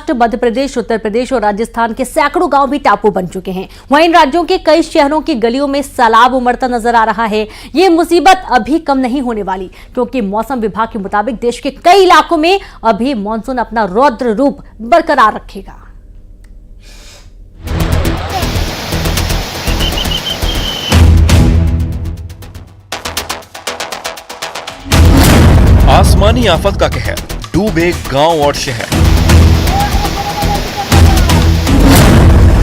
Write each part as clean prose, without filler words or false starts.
महाराष्ट्र, मध्य प्रदेश, उत्तर प्रदेश और राजस्थान के सैकड़ों गांव भी टापू बन चुके हैं। वहीं इन राज्यों के कई शहरों की गलियों में सैलाब उमड़ता नजर आ रहा है। ये मुसीबत अभी कम नहीं होने वाली, क्योंकि मौसम विभाग के मुताबिक देश के कई इलाकों में अभी मानसून अपना रौद्र रूप बरकरार रखेगा। आसमानी आफत का कहर, डूबे गांव और शहर।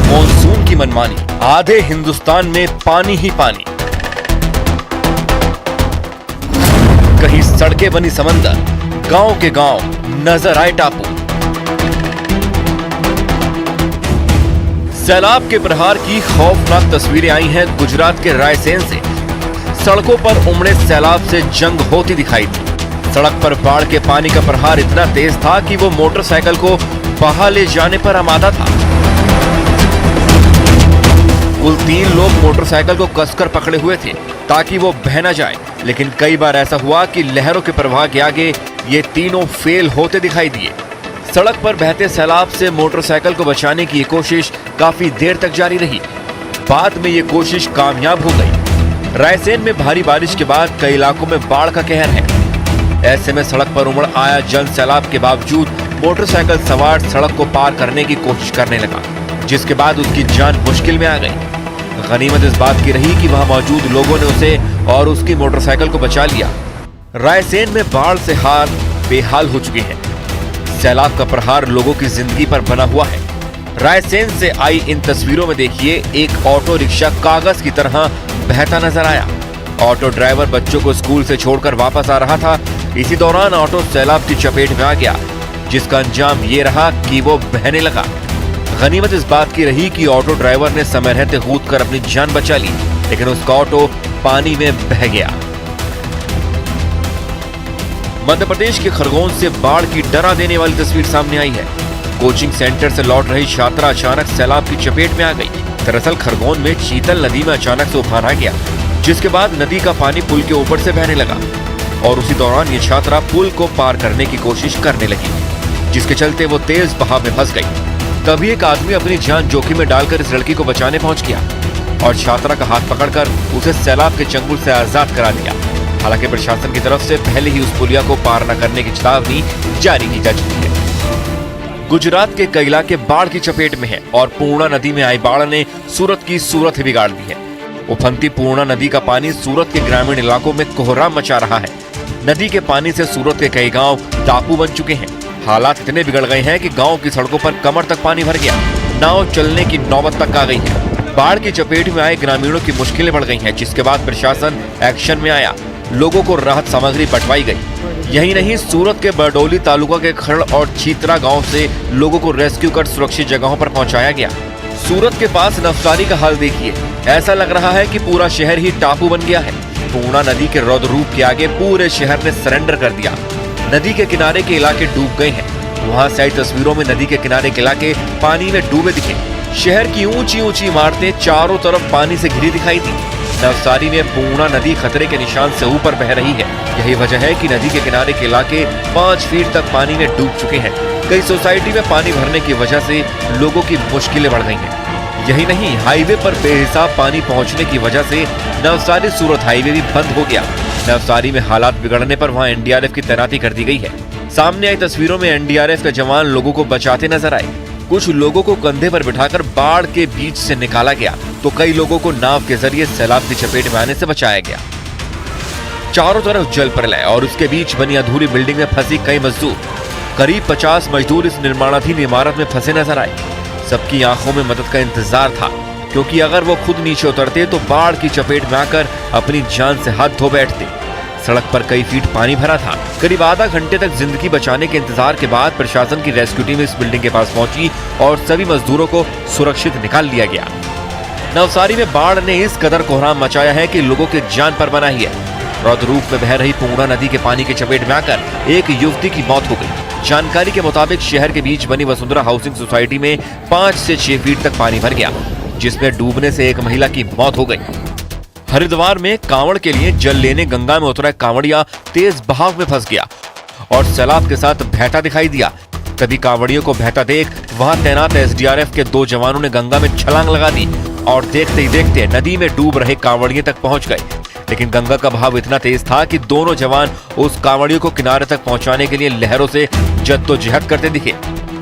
मॉनसून की मनमानी, आधे हिंदुस्तान में पानी ही पानी। कहीं सड़कें बनी समंदर, गांव के गांव नजर आए टापू। सैलाब के प्रहार की खौफनाक तस्वीरें आई हैं गुजरात के रायसेन से। सड़कों पर उमड़े सैलाब से जंग होती दिखाई दी। सड़क पर बाढ़ के पानी का प्रहार इतना तेज था कि वो मोटरसाइकिल को बहा ले जाने पर आमादा था। कुल 3 लोग मोटरसाइकिल को कसकर पकड़े हुए थे ताकि वो बह न जाए, लेकिन कई बार ऐसा हुआ कि लहरों के प्रवाह के आगे ये तीनों फेल होते दिखाई दिए। सड़क पर बहते सैलाब से मोटरसाइकिल को बचाने की ये कोशिश काफी देर तक जारी रही। बाद में ये कोशिश कामयाब हो गई। रायसेन में भारी बारिश के बाद कई इलाकों में बाढ़ का कहर है। ऐसे में सड़क पर उमड़ आया जन सैलाब के बावजूद मोटरसाइकिल सवार सड़क को पार करने की कोशिश करने लगा, जिसके बाद उसकी जान मुश्किल में आ गई। गनीमत इस बात की रही कि वहां मौजूद लोगों ने उसे और उसकी मोटरसाइकिल को बचा लिया। रायसेन में बाढ़ से हाल बेहाल हो चुके हैं। सैलाब का प्रहार लोगों की जिंदगी पर बना हुआ है। रायसेन से आई इन तस्वीरों में देखिए, एक ऑटो रिक्शा कागज की तरह बहता नजर आया। ऑटो ड्राइवर बच्चों को स्कूल से छोड़कर वापस आ रहा था। इसी दौरान ऑटो सैलाब की चपेट में आ गया, जिसका अंजाम ये रहा कि वो बहने लगा। गनीमत इस बात की रही कि ऑटो ड्राइवर ने समय रहते कूदकर अपनी जान बचा ली, लेकिन उसका ऑटो पानी में बह गया। मध्य प्रदेश के खरगोन से बाढ़ की डरा देने वाली तस्वीर सामने आई है। कोचिंग सेंटर से लौट रही छात्रा अचानक सैलाब की चपेट में आ गई। दरअसल खरगोन में चीतल नदी में अचानक से उफान आ गया, जिसके बाद नदी का पानी पुल के ऊपर से बहने लगा और उसी दौरान ये छात्रा पुल को पार करने की कोशिश करने लगी, जिसके चलते वो तेज बहाव में फंस गई। तभी एक आदमी अपनी जान जोखिम में डालकर इस लड़की को बचाने पहुंच गया और छात्रा का हाथ पकड़कर उसे सैलाब के चंगुल से आजाद करा दिया। हालांकि प्रशासन की तरफ से पहले ही उस पुलिया को पार न करने की चेतावनी जारी की जा चुकी है। गुजरात के कई इलाके बाढ़ की चपेट में है और पूर्णा नदी में आई बाढ़ ने सूरत की सूरत ही बिगाड़ दी है। उफनती पूर्णा नदी का पानी सूरत के ग्रामीण इलाकों में कोहराम मचा रहा है। नदी के पानी से सूरत के कई गांव टापू बन चुके हैं। हालात इतने बिगड़ गए हैं कि गांव की सड़कों पर कमर तक पानी भर गया। नाव चलने की नौबत तक आ गई है। बाढ़ की चपेट में आए ग्रामीणों की मुश्किलें बढ़ गई हैं, जिसके बाद प्रशासन एक्शन में आया। लोगों को राहत सामग्री बंटवाई गई। यही नहीं, सूरत के बरडोली तालुका के खड़ और छीतरा गाँव से लोगों को रेस्क्यू कर सुरक्षित जगहों पर पहुँचाया गया। सूरत के पास नवसारी का हाल देखिए, ऐसा लग रहा है कि पूरा शहर ही टापू बन गया है। पूर्णा नदी के रौद्र रूप के आगे पूरे शहर ने सरेंडर कर दिया। नदी के किनारे के इलाके डूब गए हैं। वहां से आई तस्वीरों में नदी के किनारे के इलाके पानी में डूबे दिखे। शहर की ऊंची ऊंची इमारतें चारों तरफ पानी से घिरी दिखाई दी। नवसारी में पूर्णा नदी खतरे के निशान से ऊपर बह रही है। यही वजह है कि नदी के किनारे के इलाके 5 फीट तक पानी में डूब चुके हैं। कई सोसाइटी में पानी भरने की वजह से लोगों की मुश्किलें बढ़ गई हैं। यही नहीं, हाईवे पर बेहिसाब पानी पहुंचने की वजह से नवसारी सूरत हाईवे भी बंद हो गया। नवसारी में हालात बिगड़ने पर वहां एनडीआरएफ की तैनाती कर दी गई है। सामने आई तस्वीरों में एनडीआरएफ के जवान लोगों को बचाते नजर आए। कुछ लोगों को कंधे पर बिठाकर बाढ़ के बीच से निकाला गया, तो कई लोगों को नाव के जरिए सैलाब की चपेट में आने से बचाया गया। चारों तरफ जल प्रलय और उसके बीच बनी अधूरी बिल्डिंग में फंसी कई मजदूर। करीब 50 मजदूर इस निर्माणाधीन इमारत में फंसे नजर आए। सबकी आंखों में मदद का इंतजार था, क्योंकि अगर वो खुद नीचे उतरते तो बाढ़ की चपेट में आकर अपनी जान से हाथ धो बैठते। सड़क पर कई फीट पानी भरा था। करीब आधा घंटे तक जिंदगी बचाने के इंतजार के बाद प्रशासन की रेस्क्यू टीम इस बिल्डिंग के पास पहुंची और सभी मजदूरों को सुरक्षित निकाल लिया गया। नवसारी में बाढ़ ने इस कदर कोहराम मचाया है कि लोगों की जान पर बना ही है। रौद्र रूप में बह रही पूर्णा नदी के पानी की चपेट में आकर एक युवती की मौत हो गई। जानकारी के मुताबिक शहर के बीच बनी वसुंधरा हाउसिंग सोसाइटी में 5 से 6 फीट तक पानी भर गया, जिसमें डूबने से एक महिला की मौत हो गई। हरिद्वार में कांवड़ के लिए जल लेने गंगा में उतरा कांवड़िया तेज बहाव में फंस गया और सैलाब के साथ बहता दिखाई दिया। तभी कांवड़ियों को बहता देख वहां तैनात एसडीआरएफ के 2 जवानों ने गंगा में छलांग लगा दी और देखते ही देखते नदी में डूब रहे कांवड़ियों तक पहुंच गए। लेकिन गंगा का बहाव इतना तेज था कि दोनों जवान उस कांवड़ियों को किनारे तक पहुंचाने के लिए लहरों से जद्दोजहद करते दिखे।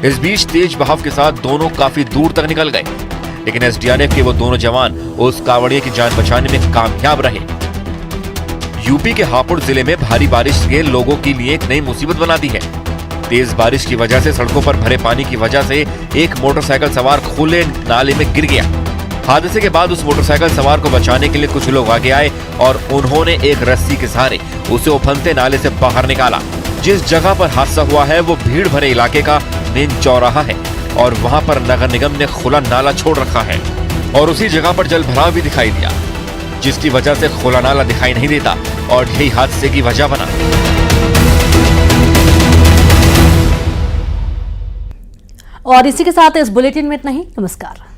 इस बीच तेज बहाव के साथ दोनों काफी दूर तक निकल गए, लेकिन एसडीआरएफ के वो दोनों जवान उस कांवड़िए की जान बचाने में कामयाब रहे। यूपी के हापुड़ जिले में भारी बारिश ने लोगों के लिए एक नई मुसीबत बना दी है। तेज बारिश की वजह से सड़कों पर भरे पानी की वजह से एक मोटरसाइकिल सवार खुले नाले में गिर गया। हादसे के बाद उस मोटरसाइकिल सवार को बचाने के लिए कुछ लोग आगे आए और उन्होंने एक रस्सी के सहारे उसे उफनते नाले से बाहर निकाला। जिस जगह पर हादसा हुआ है वो भीड़ भरे इलाके का मेन चौराहा है और वहां पर नगर निगम ने खुला नाला छोड़ रखा है और उसी जगह पर जल भराव भी दिखाई दिया, जिसकी वजह से खुला नाला दिखाई नहीं देता और यही हादसे की वजह बना। और इसी के साथ इस बुलेटिन में इतना ही। नमस्कार।